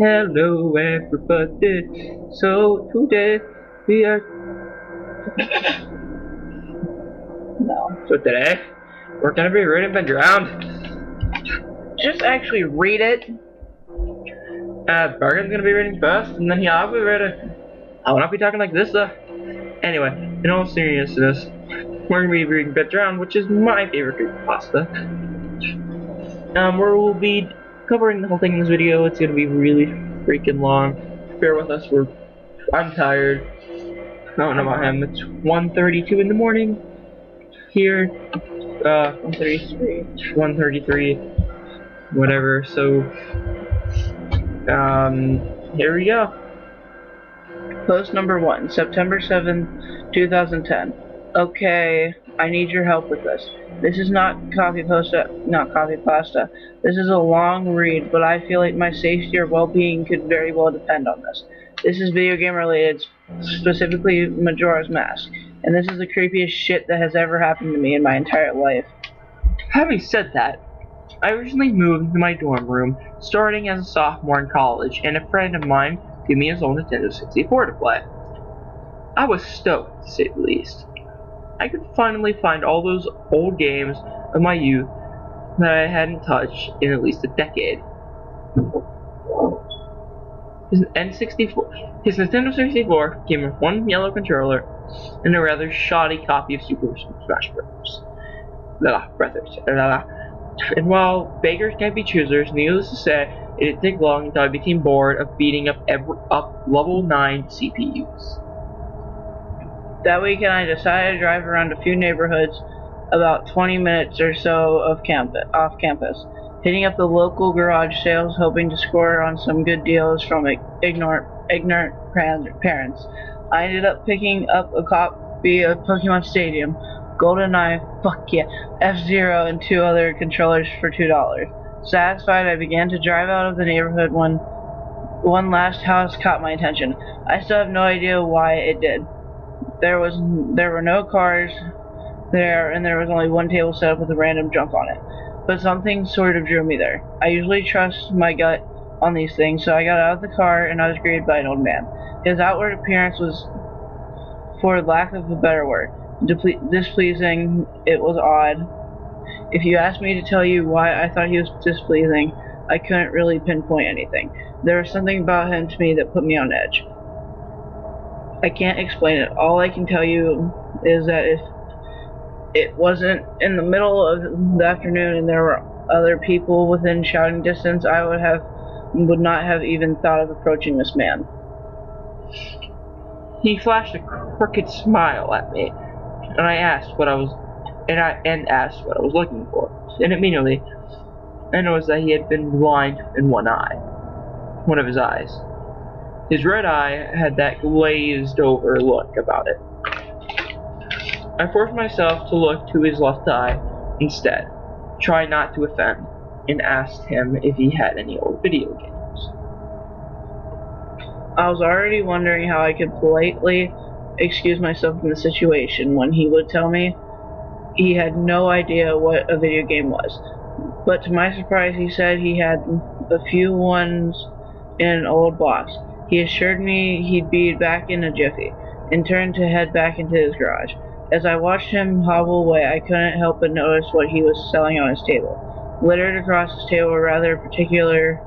Hello everybody. So today we are No. so today we're gonna be reading the ground. Just actually read it. Bergen's gonna be reading first, and then I'll be reading. I will not be talking like this though. Anyway, in all seriousness, we're gonna be reading Bedround, which is my favorite creepypasta. Where we'll be covering the whole thing in this video. It's gonna be really freaking long. Bear with us. I'm tired. I don't know about him. It's 1:32 in the morning here. 133. 1:33. Whatever. So, here we go. Post number 1, September 7th, 2010. Okay, I need your help with this. This is not copy pasta. This is a long read, but I feel like my safety or well-being could very well depend on this. This is video game related, specifically Majora's Mask, and this is the creepiest shit that has ever happened to me in my entire life. Having said that, I recently moved into my dorm room, starting as a sophomore in college, and a friend of mine gave me his own Nintendo 64 to play. I was stoked, to say the least. I could finally find all those old games of my youth that I hadn't touched in at least a decade. His Nintendo 64 came with one yellow controller and a rather shoddy copy of Super Smash Bros. And while beggars can't be choosers, needless to say, it didn't take long until I became bored of beating up level 9 CPUs. That weekend I decided to drive around a few neighborhoods about 20 minutes or so off campus, hitting up the local garage sales hoping to score on some good deals from ignorant parents. I ended up picking up a copy of Pokemon Stadium, GoldenEye, fuck yeah, F-Zero, and 2 other controllers for $2. Satisfied, I began to drive out of the neighborhood when one last house caught my attention. I still have no idea why it did. There were no cars there, and there was only one table set up with a random junk on it. But something sort of drew me there. I usually trust my gut on these things, so I got out of the car and I was greeted by an old man. His outward appearance was, for lack of a better word, displeasing. It was odd. If you asked me to tell you why I thought he was displeasing, I couldn't really pinpoint anything. There was something about him to me that put me on edge. I can't explain it. All I can tell you is that if it wasn't in the middle of the afternoon and there were other people within shouting distance, I would not have even thought of approaching this man. He flashed a crooked smile at me, and I asked what I was looking for. And immediately, I noticed that he had been blind in one of his eyes. His red eye had that glazed over look about it. I forced myself to look to his left eye instead, try not to offend, and asked him if he had any old video games. I was already wondering how I could politely excuse myself from the situation when he would tell me he had no idea what a video game was. But to my surprise, he said he had a few ones in an old box. He assured me he'd be back in a jiffy, and turned to head back into his garage. As I watched him hobble away, I couldn't help but notice what he was selling on his table. Littered across his table were rather peculiar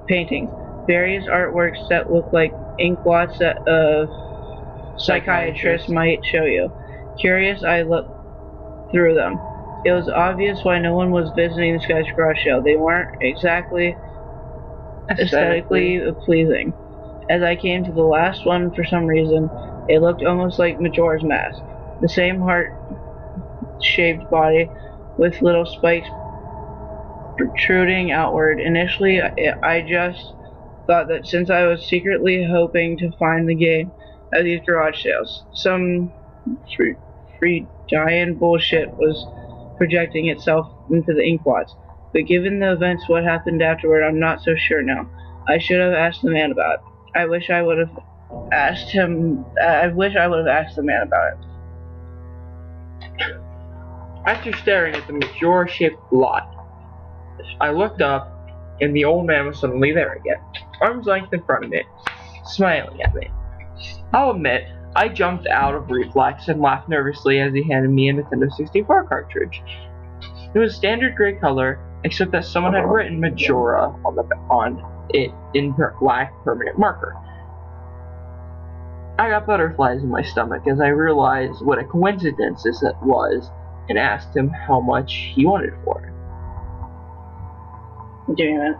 paintings, various artworks that looked like ink blots that a psychiatrist might show you. Curious, I looked through them. It was obvious why no one was visiting this guy's garage sale. They weren't exactly aesthetically pleasing. As I came to the last one, for some reason, it looked almost like Majora's Mask. The same heart-shaped body with little spikes protruding outward. Initially, I just thought that since I was secretly hoping to find the game at these garage sales, some free giant bullshit was projecting itself into the ink blots. But given the events, what happened afterward, I'm not so sure now. I should have asked the man about it. I wish I would have asked the man about it. After staring at the Majora-shaped blot, I looked up and the old man was suddenly there again, arm's length in front of me, smiling at me. I'll admit, I jumped out of reflex and laughed nervously as he handed me a Nintendo 64 cartridge. It was standard gray color, except that someone had written Majora on it in black permanent marker. I got butterflies in my stomach as I realized what a coincidence this was and asked him how much he wanted for it. Doing it.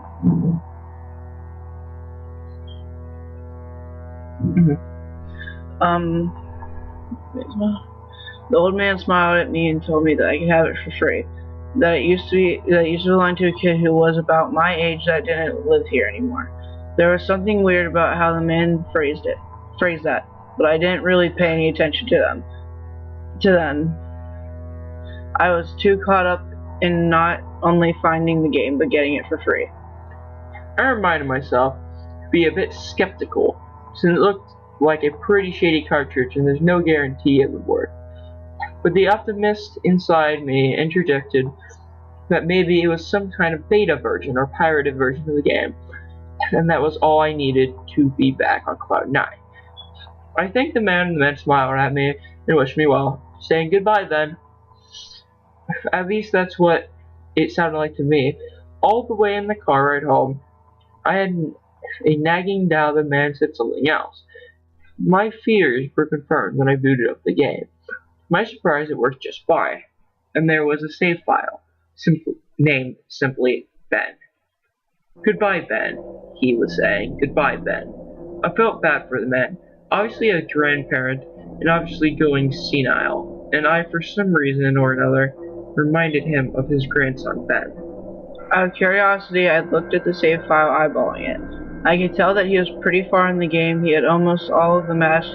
The old man smiled at me and told me that I could have it for free. That it used to belong to a kid who was about my age that didn't live here anymore. There was something weird about how the man phrased that, but I didn't really pay any attention to them. I was too caught up in not only finding the game, but getting it for free. I reminded myself to be a bit skeptical, since it looked like a pretty shady cartridge and there's no guarantee it would work. But the optimist inside me interjected that maybe it was some kind of beta version or pirated version of the game, and that was all I needed to be back on Cloud 9. I thanked the man, and the man smiled at me and wished me well, saying goodbye then. At least that's what it sounded like to me. All the way in the car ride home, I had a nagging doubt the man said something else. My fears were confirmed when I booted up the game. To my surprise, it worked just fine, and there was a save file, named simply Ben. Goodbye, Ben, he was saying. Goodbye, Ben. I felt bad for the man. Obviously a grandparent, and obviously going senile, and I, for some reason or another, reminded him of his grandson, Ben. Out of curiosity, I looked at the save file, eyeballing it. I could tell that he was pretty far in the game. He had almost all of the masks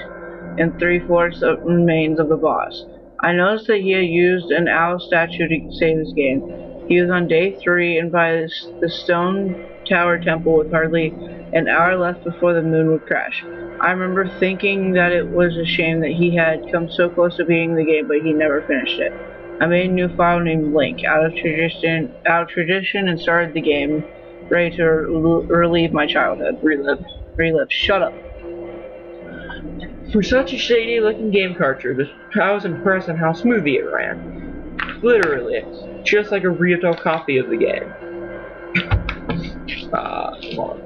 and 3/4 of remains of the boss. I noticed that he had used an owl statue to save his game. He was on day 3 and by the stone tower temple with hardly an hour left before the moon would crash. I remember thinking that it was a shame that he had come so close to beating the game, but he never finished it. I made a new file named Link out of tradition and started the game, ready to relive my childhood. Relive. Shut up. For such a shady looking game cartridge, I was impressed on how smoothly it ran. Literally, just like a real copy of the game.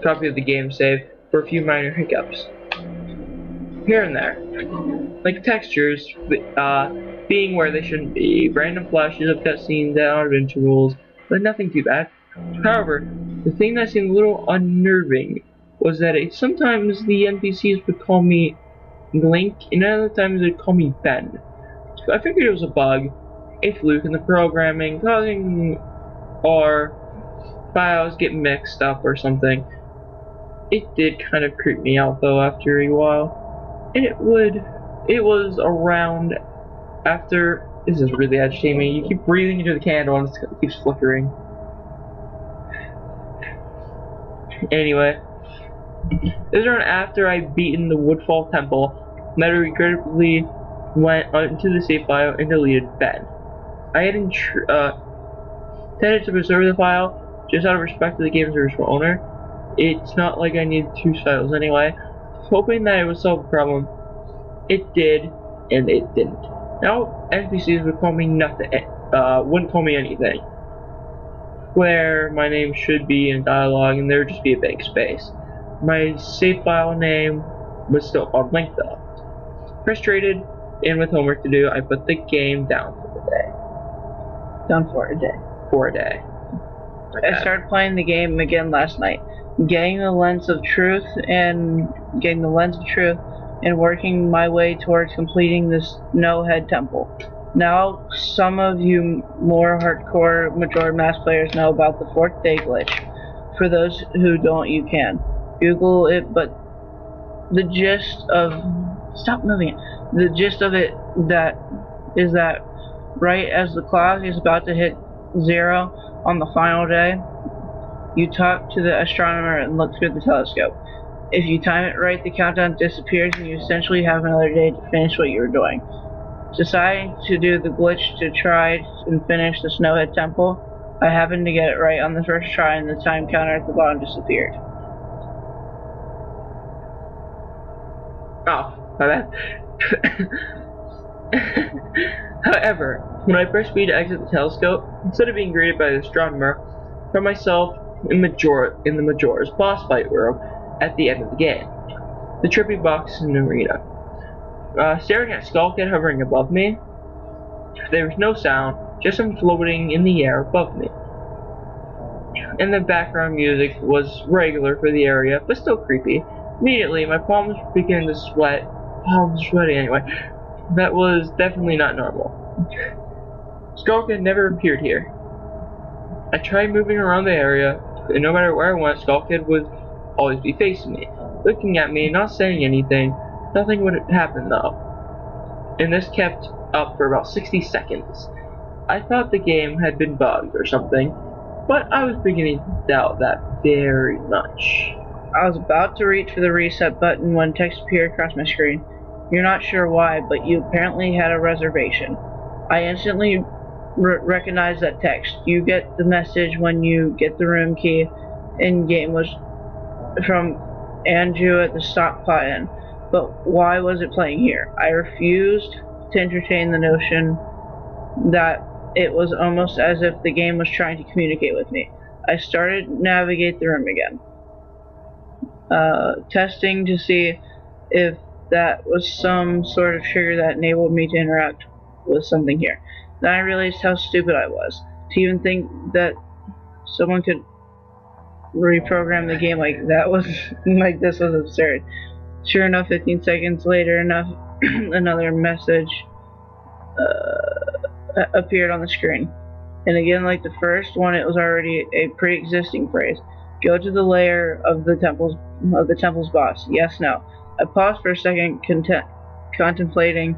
Copy of the game save for a few minor hiccups. Here and there. Like textures being where they shouldn't be, random flashes of cutscenes at odd intervals, but nothing too bad. However, the thing that seemed a little unnerving was that sometimes the NPCs would call me Link, and other times they'd call me Ben. So I figured it was a bug, a fluke in the programming, causing our files get mixed up or something. It did kind of creep me out though after a while. And it was around after, this is really agitating me, you keep breathing into the candle and it keeps flickering. Anyway, this is around after I'd beaten the Woodfall Temple, and I regrettably went into the save file and deleted Ben. I had intended to preserve the file, just out of respect to the game's original owner. It's not like I needed 2 files anyway. Hoping that it would solve the problem. It did, and it didn't. Now NPCs would call me nothing, wouldn't call me anything. Where my name should be in dialogue, and there would just be a blank space. My save file name was still called Link though. Frustrated, and with homework to do, I put the game down for the day. Done for a day. For a day. Okay. I started playing the game again last night, getting the lens of truth and working my way towards completing this Snowhead Temple. Now, some of you more hardcore Majora Mask players know about the 4th day glitch. For those who don't, you can Google it, but the gist of the gist of it is that right as the clock is about to hit 0 on the final day, you talk to the astronomer and look through the telescope. If you time it right, the countdown disappears and you essentially have another day to finish what you were doing. Deciding to do the glitch to try and finish the Snowhead Temple, I happened to get it right on the first try, and the time counter at the bottom disappeared. Oh, my bad. However, when I pressed B to exit the telescope, instead of being greeted by the astronomer, I found myself in the Majora's boss fight room at the end of the game. The trippy box in the arena. Staring at Skullkid hovering above me, there was no sound, just him floating in the air above me. And the background music was regular for the area, but still creepy. Immediately, my palms began to sweat. Palms sweaty anyway. That was definitely not normal. Skullkid never appeared here. I tried moving around the area, and no matter where I went, Skullkid would always be facing me, looking at me, not saying anything. Nothing would happen though. And this kept up for about 60 seconds. I thought the game had been bugged or something, but I was beginning to doubt that very much. I was about to reach for the reset button when text appeared across my screen. You're not sure why, but you apparently had a reservation. I instantly recognized that text. You get the message when you get the room key in-game was from Andrew at the stock plot-in. But why was it playing here? I refused to entertain the notion that it was almost as if the game was trying to communicate with me. I started to navigate the room again, testing to see if that was some sort of trigger that enabled me to interact with something here. Then I realized how stupid I was to even think that someone could reprogram the game like that. Was like this was absurd. Sure enough, 15 seconds later, another message appeared on the screen. And again, like the first one, it was already a pre-existing phrase. Go to the lair of the temple's boss. Yes, no. I paused for a second, contemplating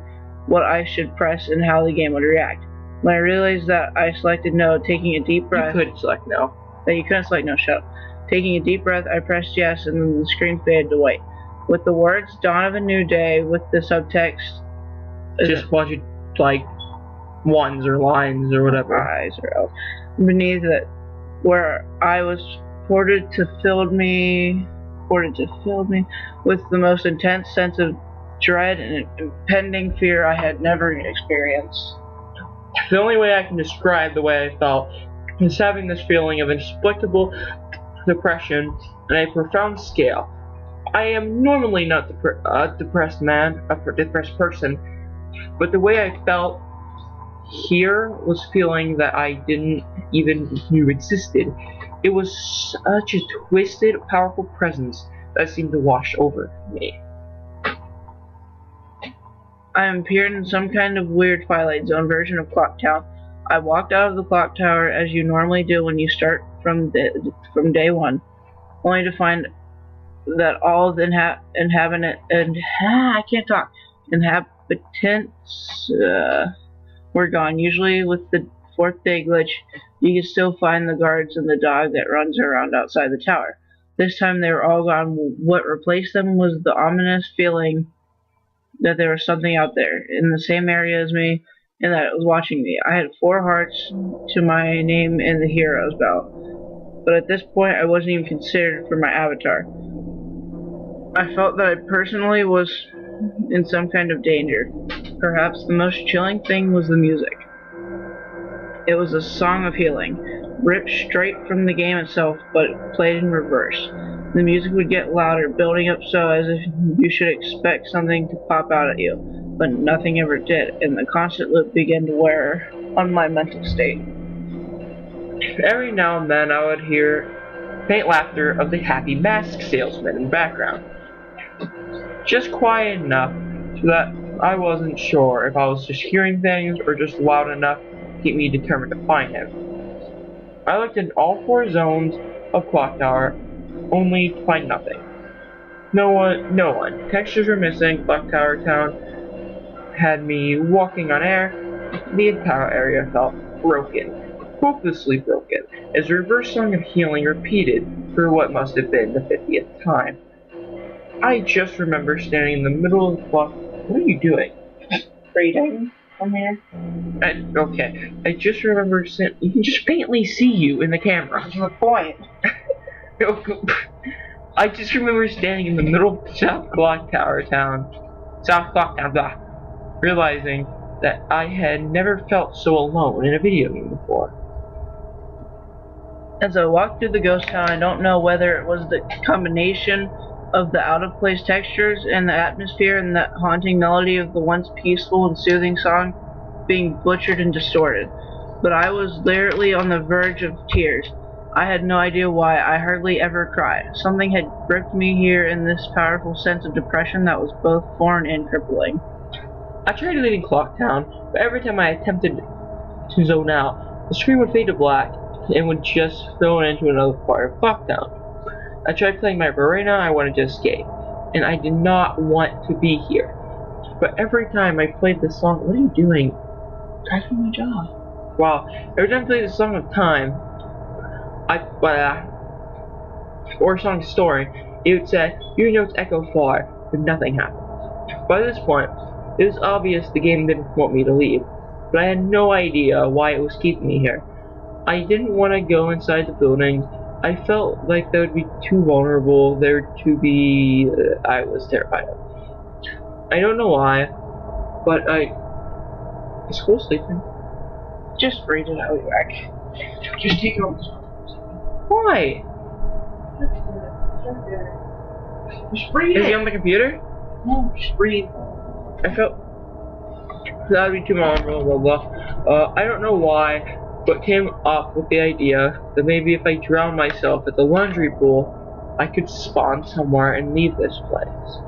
what I should press and how the game would react. When I realized that I selected no, taking a deep breath. You could select no. That you couldn't select no, shut up. Taking a deep breath, I pressed yes, and then the screen faded to white. With the words "Dawn of a New Day" with the subtext. Just watch it like ones or lines or whatever. Eyes or else. Beneath it, where I was ported to fill me with the most intense sense of dread and impending fear I had never experienced. The only way I can describe the way I felt is having this feeling of inexplicable depression on a profound scale. I am normally not a depressed person, but the way I felt here was feeling that I didn't even knew existed. It was such a twisted, powerful presence that seemed to wash over me. I appeared in some kind of weird Twilight Zone version of Clock Town. I walked out of the clock tower as you normally do when you start from day one, only to find that all of the inhabitants were gone. Usually with the fourth day glitch, you can still find the guards and the dog that runs around outside the tower. This time they were all gone. What replaced them was the ominous feeling that there was something out there in the same area as me and that it was watching me. I had 4 hearts to my name in the hero's belt, but at this point I wasn't even considered for my avatar. I felt that I personally was in some kind of danger. Perhaps the most chilling thing was the music. It was a song of healing, ripped straight from the game itself, but played in reverse. The music would get louder, building up so as if you should expect something to pop out at you, but nothing ever did, and the constant loop began to wear on my mental state. Every now and then I would hear faint laughter of the happy mask salesman in the background. Just quiet enough so that I wasn't sure if I was just hearing things or just loud enough to keep me determined to find him. I looked in all 4 zones of Clock Tower, only to find nothing. No one. Textures were missing. Clock Tower Town had me walking on air. The entire area felt broken, hopelessly broken, as the reverse song of healing repeated for what must have been the 50th time. I just remember standing in the middle of the clock. What are you doing? Reading. from here. Okay, I just remember you can just faintly see you in the camera. That's the point. I just remember standing in the middle of South Clock Tower, blah, realizing that I had never felt so alone in a video game before. As I walked through the ghost town, I don't know whether it was the combination of the out-of-place textures and the atmosphere and the haunting melody of the once peaceful and soothing song being butchered and distorted, but I was literally on the verge of tears. I had no idea why. I hardly ever cry. Something had gripped me here in this powerful sense of depression that was both foreign and crippling. I tried leaving Clocktown, but every time I attempted to zone out, the screen would fade to black and would just throw it into another part of Clocktown. I tried playing my arena. I wanted to escape, and I did not want to be here. But every time I played this song, what are you doing? Try for my job. Wow, every time I played the Song of Time, or Song Story, it would say, your notes echo far, but nothing happened. By this point, it was obvious the game didn't want me to leave, but I had no idea why it was keeping me here. I didn't want to go inside the building. I felt like they would be too vulnerable, there to be... I was terrified of. I don't know why, but is Cole sleeping? Just read it, I'll be back. Just take it over. Why? Just breathe. Is he on the computer? No, just breathe. I felt that would be too vulnerable, blah blah. I don't know why, but came up with the idea that maybe if I drown myself at the laundry pool, I could spawn somewhere and leave this place.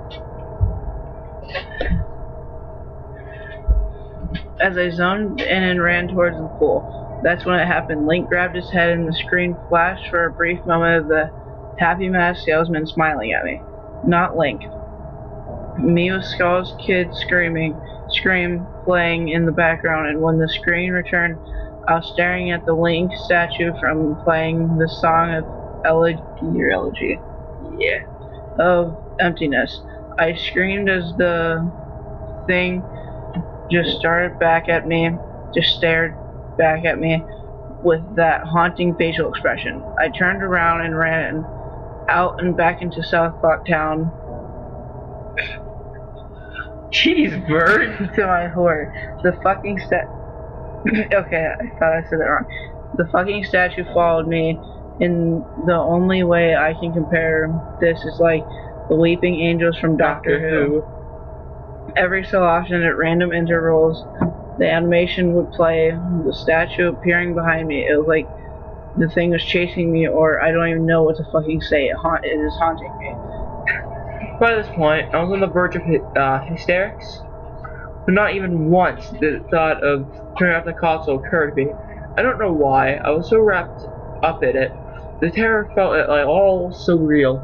As I zoned in and ran towards the pool, that's when it happened. Link grabbed his head and the screen flashed for a brief moment of the happy masked salesman smiling at me. Not Link. Me with Skull's kid scream playing in the background, and when the screen returned, I was staring at the Link statue from playing the song of elegy. Yeah. Of emptiness. I screamed as the thing just stared back at me with that haunting facial expression. I turned around and ran out and back into South Clocktown. Jeez, bird! To my horror, the fucking okay, I thought I said that wrong. The fucking statue followed me, and the only way I can compare this is like the Weeping Angels from Doctor Who. Every so often, at random intervals, the animation would play, the statue appearing behind me. It was like the thing was chasing me, or I don't even know what to fucking say. It is haunting me. By this point, I was on the verge of hysterics, but not even once did the thought of turning off the console occur to me. I don't know why. I was so wrapped up in it. The terror felt like all so real.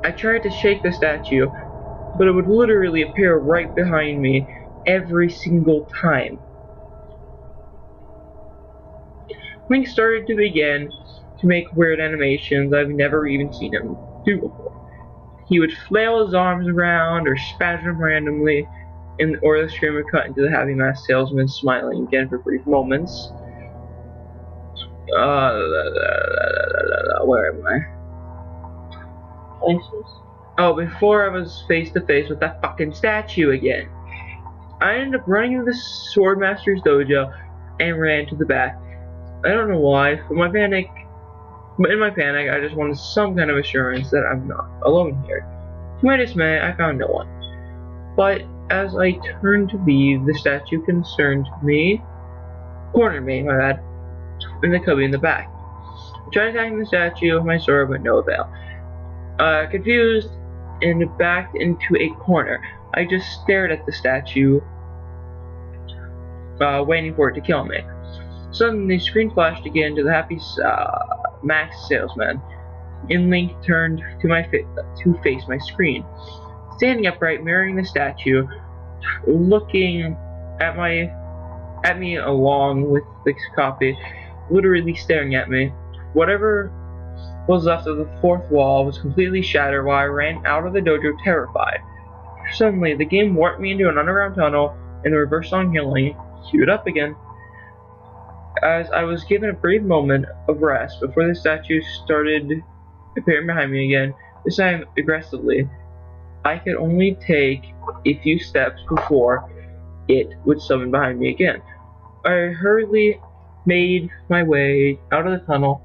I tried to shake the statue, but it would literally appear right behind me every single time. Link started to begin to make weird animations I've never even seen him do before. He would flail his arms around or spasm randomly, or the screen would cut into the happy masked salesman smiling again for brief moments. Where am I? Places? Oh, before I was face to face with that fucking statue again. I ended up running into the Swordmaster's dojo and ran to the back. I don't know why, but in my panic, I just wanted some kind of assurance that I'm not alone here. To my dismay, I found no one. But as I turned to leave, the statue cornered me, in the cubby in the back. I tried attacking the statue with my sword, but no avail. Confused and backed into a corner, I just stared at the statue, waiting for it to kill me. Suddenly, the screen flashed again to the happy masked salesman, and Link turned to face my screen. Standing upright, mirroring the statue, looking at me along with the copy, literally staring at me. Whatever was left of the fourth wall was completely shattered while I ran out of the dojo terrified. Suddenly, the game warped me into an underground tunnel and the reverse song healing queued up again. As I was given a brief moment of rest before the statue started appearing behind me again, this time aggressively, I could only take a few steps before it would summon behind me again. I hurriedly made my way out of the tunnel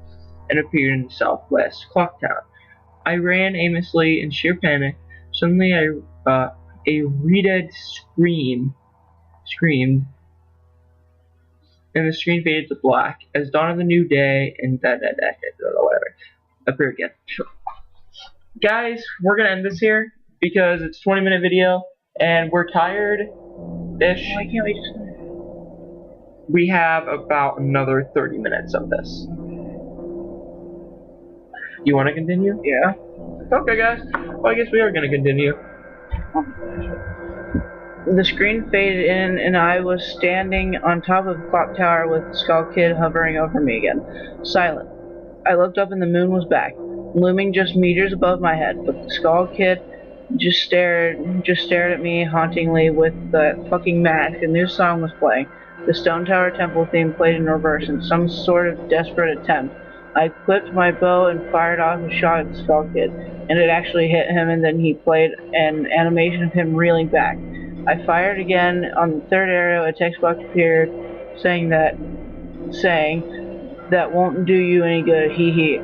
and appeared in southwest Clocktown. I ran aimlessly in sheer panic. Suddenly a redhead screamed, and the screen faded to black as dawn of the new day and whatever appeared again. Guys, we're gonna end this here because it's a 20-minute video and we're tired-ish. Why can't we just... We have about another 30 minutes of this. You want to continue? Yeah. Okay, guys. Well, I guess we are going to continue. The screen faded in, and I was standing on top of the clock tower with the Skull Kid hovering over me again, silent. I looked up and the moon was back, looming just meters above my head, but the Skull Kid just stared at me hauntingly with the fucking mask. A new song was playing. The Stone Tower Temple theme played in reverse in some sort of desperate attempt. I clipped my bow and fired off a shot at the Skull Kid, and it actually hit him, and then he played an animation of him reeling back. I fired again. On the third arrow, a text box appeared saying that won't do you any good, hee hee.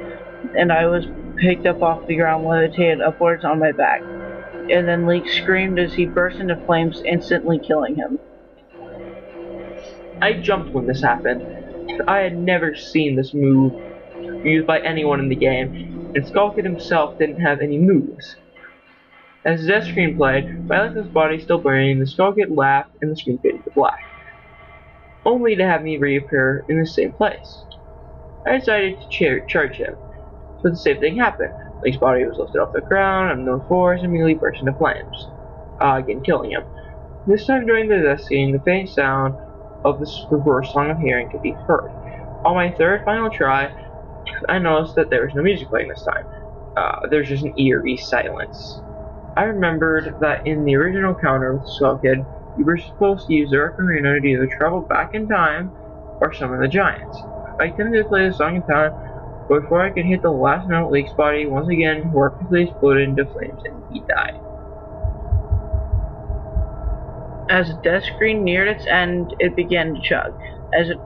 And I was picked up off the ground, levitated upwards on my back. And then Link screamed as he burst into flames, instantly killing him. I jumped when this happened. I had never seen this move used by anyone in the game, and Skull Kid himself didn't have any moves. As the death screen played, Violet's body still burning, the Skull Kid laughed and the screen faded to black, only to have me reappear in the same place. I decided to charge him, but the same thing happened. Link's body was lifted off the ground, unknown force, and immediately burst into flames, again killing him. This time during the death scene, the faint sound of the reverse song of hearing could be heard. On my third final try, I noticed that there was no music playing this time. There's just an eerie silence. I remembered that in the original counter with Skull Kid, you were supposed to use the Ocarina to either travel back in time or summon the giants. I attempted to play the song in time, but before I could hit the last note, Link's body once again rapidly exploded into flames and he died. As the death screen neared its end, it began to chug, as if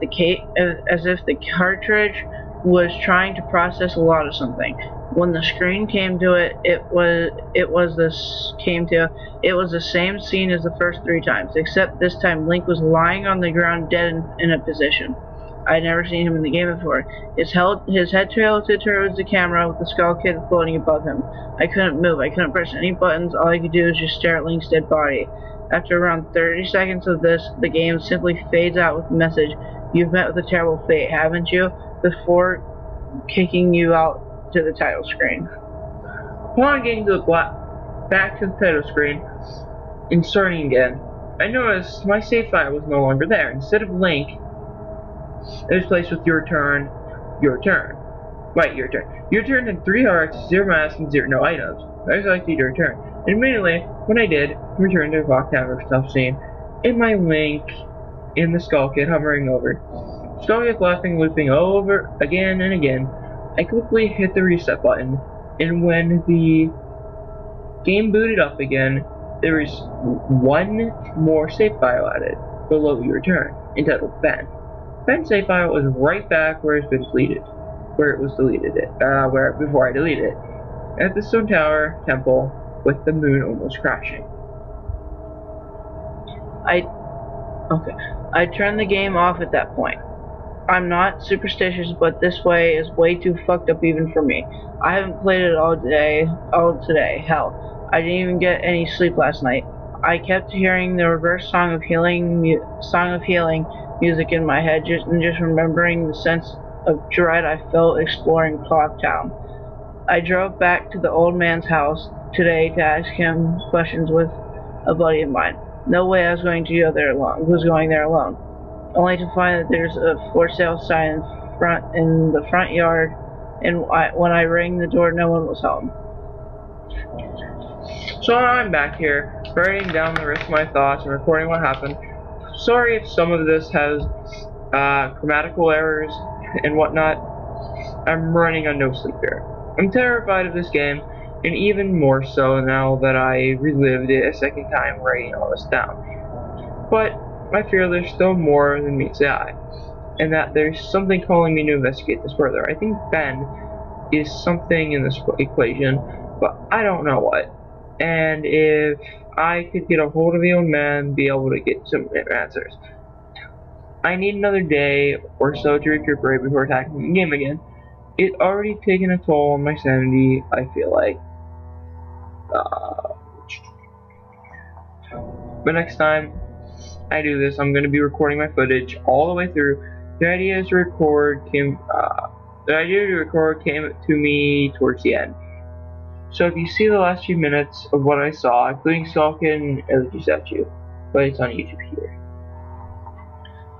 the cartridge was trying to process a lot of something. When the screen came to it, it was the same scene as the first 3 times, except this time Link was lying on the ground dead in a position. I had never seen him in the game before. His head tilted towards the camera with the Skull Kid floating above him. I couldn't move. I couldn't press any buttons. All I could do was just stare at Link's dead body. After around 30 seconds of this, the game simply fades out with the message, "You've met with a terrible fate, haven't you?" before kicking you out to the title screen. Upon getting to back to the title screen and starting again, I noticed my save file was no longer there. Instead of Link, it was placed with your turn, your turn. Wait, your turn. Your turn had 3 hearts, 0 masks, and 0 no items. I selected your turn. And immediately, when I did, return to the clock tower stuff scene, and my Link in the Skull Kid hovering over. Skull Kid laughing, looping over again and again. I quickly hit the reset button, and when the game booted up again, there was one more save file added below your turn, entitled Ben. Ben's save file was right back where it was deleted, before I deleted it, at the Stone Tower Temple with the moon almost crashing. I turned the game off at that point. I'm not superstitious, but this way is way too fucked up even for me. I haven't played it all today. Hell, I didn't even get any sleep last night. I kept hearing the reverse song of healing music in my head, just remembering the sense of dread I felt exploring Clocktown. I drove back to the old man's house today to ask him questions with a buddy of mine. No way I was going to go there alone. Who's going there alone? Only to find that there's a for sale sign in the front yard, and when I rang the door, no one was home. So I'm back here, writing down the rest of my thoughts and recording what happened. sorry if some of this has grammatical errors and whatnot. I'm running on no sleep here. I'm terrified of this game, and even more so now that I relived it a second time writing all this down. But I fear there's still more than meets the eye, and that there's something calling me to investigate this further. I think Ben is something in this equation, but I don't know what. And if I could get a hold of the old man, be able to get some answers. I need another day or so to recuperate before attacking the game again. It's already taken a toll on my sanity, I feel like. But next time I do this, I'm going to be recording my footage all the way through. The idea to record came to me towards the end. So if you see the last few minutes of what I saw, including Salkin and the statue, but it's on YouTube here.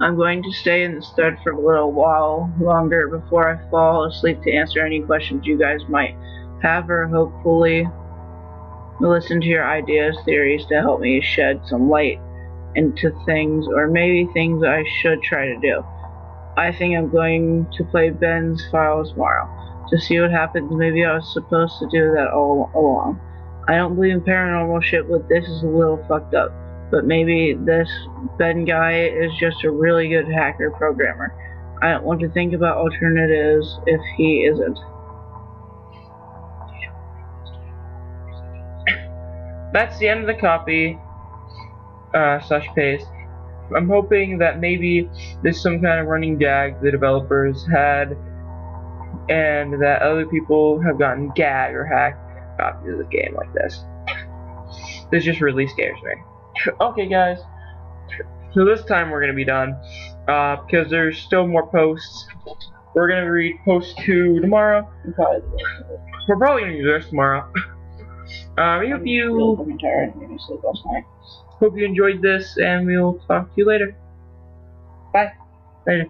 I'm going to stay in the stud for a little while longer before I fall asleep to answer any questions you guys might have, or hopefully listen to your ideas, theories to help me shed some light into things, or maybe things I should try to do. I think I'm going to play Ben's Files tomorrow to see what happens. Maybe I was supposed to do that all along. I don't believe in paranormal shit, but this is a little fucked up. But maybe this Ben guy is just a really good hacker programmer. I don't want to think about alternatives if he isn't. That's the end of the copy / paste. I'm hoping that maybe there's some kind of running gag the developers had, and that other people have gotten gagged or hacked copies of the game like this. This just really scares me. Okay, guys. So this time we're gonna be done because there's still more posts. We're gonna read post 2 tomorrow. We're probably gonna do this tomorrow. We hope you enjoyed this, and we'll talk to you later. Bye. Later.